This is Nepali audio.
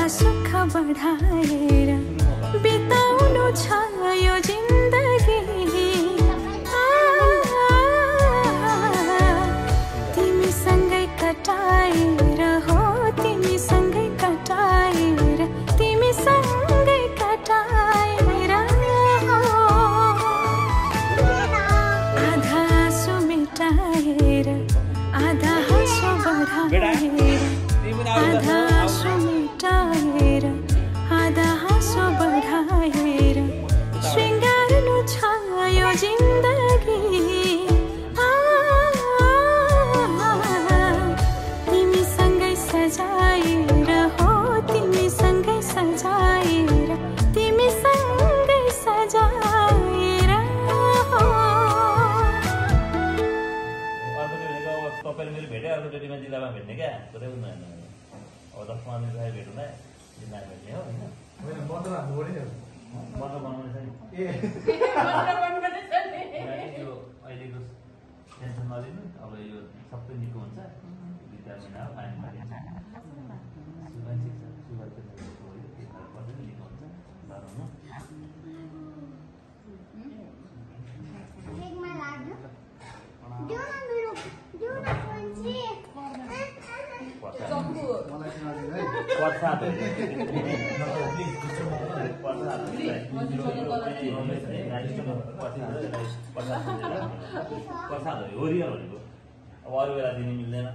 सुख बढाएर बिताउनु छ यो जिन्दगी तिमीसँगै कटाएर हो तिमीसँगै कटाएर तिमीसँगै कटाएर आधा आँसु मेटाएर आधा हाँसो बढाएर आधा आँसु मेटाएर आधा हाँसो बढाएर शृङ्गार्नु छ यो जिन्दगी तिमीसँगै सजाएर हो तिमीसँगै सजाएर तिमीसँगै सजाएर तपाईले मेरो भेटे अर्को डेटीमा जिल्लामा भेट्ने क्या कतै हुनु हैन अब 10-15 दिनपछि भेटौँला जिल्लामा भेट्ने हो हैन होइन मन्त्र हाल्नु पर्यो नि मन्त्र बनाउने छ नि ए मन्त्र बनाउने छ नि यो अहिलेको टेन्सन नलिनु अब यो सबै निको हुन्छ दुईटा महिना हो पानी परिन्छ सुगन ठिक छ सुगर त हो यो के खानु पर्छ निको हुन्छ डराउनु एकमा लाग्यो जो न मेरो जो न फ्रेन्डसी चक्कु मलाई सुनादिनु है प्रसाद हो प्रसाद हो ओरियल भनेको अब अरू बेला दिनु मिल्दैन